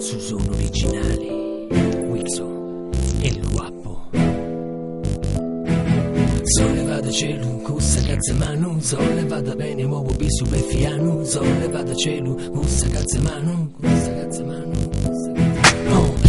su sono originali, Wixo e il guappo. Sollevate cielo, cussa cazzo mano, sollevate bene, muovo bisu per fiano, sollevate cielo, cussa cazzo mano, cussa cazzo mano.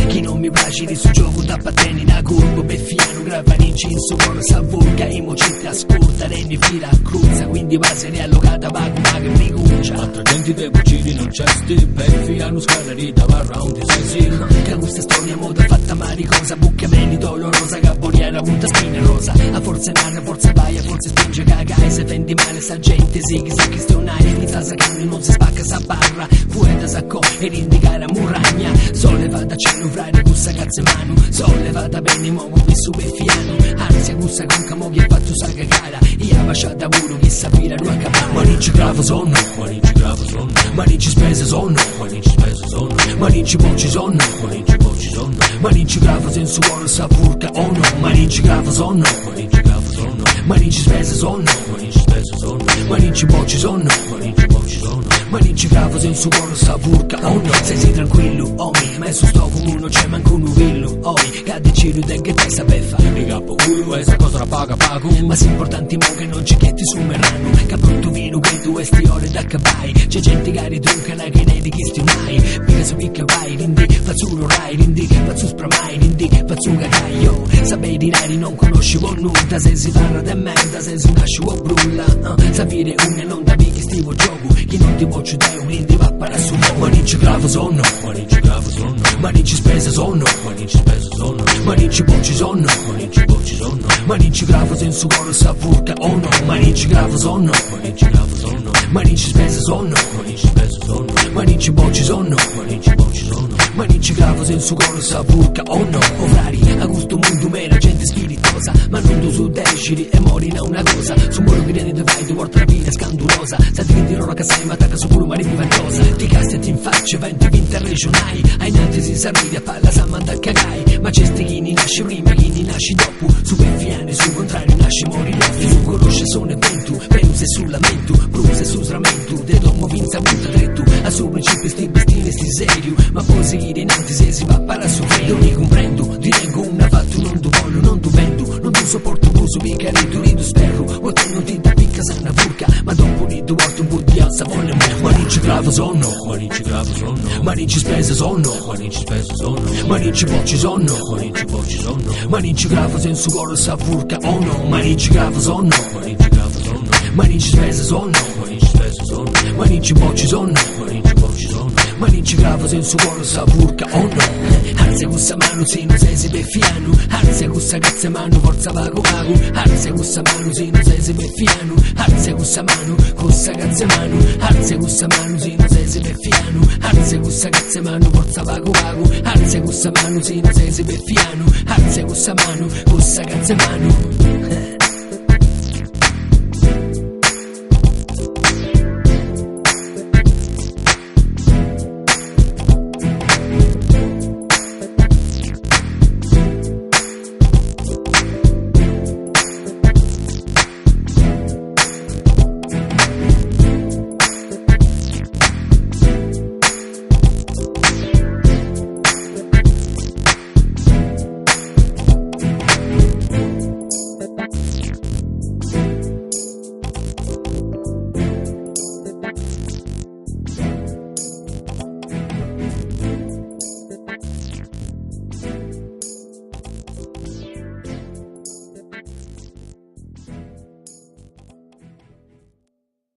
Chi non mi piace di su gioco da patteni da curvo beffiano gravanici in su coro savurca e mocite ascolta rendi fila a cruzza quindi base riallocata vago ma che mi cuccia 4 denti dei cucini non c'è sti beffiano scalarita va round di sensi che questa storia moda fatta maricosa bucca meni dolorosa cabboniera punta spina rosa a forza nana forza vai a forza spinge cagai se fendi male sta gente si chissà che stonai inizia a saccarne non si spacca sa barra fueta sacco e indicare a muragna sollevata cielo frare cussa cazzo mano sollevata bene muovo qui su beffiano ansia cussa con camovi e fatto sa cagara io basciata pure chi sapira non accapare manicci gravo sonno manicci gravo sonno manicci spese sonno manicci spese sonno manicci bocci sonno manicci bocci sonno manicci gravo senso cuore sa furca oh no manicci gravo sonno manicci gravo sonno manicci spese sonno manicci spese sonno manicci bocci sonno manicci bocci sonno manicci gravo senso cuore sa furca oh no sei tranquillo oh mi messo sto fumo non c'è manco un uvillo oi cade cielo e che te sapeffa e capo culo e sta cosa la paga pago ma si importanti mo che non ci chetti su merano che brutto vino che tu esti ore da capai c'è gente che ritronca la che ne di chi sti mai mica su picca vai rindi faccio un rai rindi faccio spramai rindi faccio un cagaio sapei di rari non conoscevo nulla se si parla de merda se si nasce o brulla sapere una non da chi stivo gioco chi non ti boccio dai un rindi va para su manicci gravo sonno manicci gravo sonno manicci spese sonno manicci spese sonno manicci bocci sonno manicci bocci sonno manicci gravo senso cuore sa furca oh no manicci gravo sonno manicci gravo sonno manicci spese sonno manicci spese sonno manicci bocci sonno manicci bocci sonno manicci gravo senso cuore sa furca oh no oh frari a gusto mondo mera gente spiritosa ma non tu su decidi e mori da una cosa su moro che viene vai tu porta la vita scandulosa senti che dirò che sei ma attacca su pure mari ventosa ti casti e ti infaccia venti vinte regionali ai nati si s'arrivi a palla sa manda a cagai ma c'è sti chi ne nasce prima chi ne nasce dopo su perfiane su contrario nasce mori loffi su conosce sono e ventu Venus e sul lamento Bruce e su sramento de domo vinza punta dretto a su principi sti bestine sti serio ma poi seguire in anti se si va para su freddo non li comprendo ti tengo una fatto non tu voglio non tu vendo non tu sopporto tu su picari tu rido sperro o te non ti da picca sa una furca ma dopo di tu porto un po' di alza voglio manicci gravo sonno manicci gravo sonno manicci spese sonno manicci spese sonno manicci bocci sonno manicci bocci sonno manicci gravo senso cuore sa furca oh no manicci gravo sonno manicci gravo sonno manicci spese sonno manicci spese sonno manicci bocci sonno manicci bocci sonno manicci gravo senso cuore sa furca oh no ansia cussa mano se non sei si beffiano ansia cussa cazzo mano forza vago vago ansia cussa mano se non sei si beffiano ansia cussa mano cussa cazzo mano ansia cussa mano se non sei si beffiano ansia cussa cazzo mano forza vago vago ansia cussa mano se non sei si beffiano ansia cussa mano cussa cazzo mano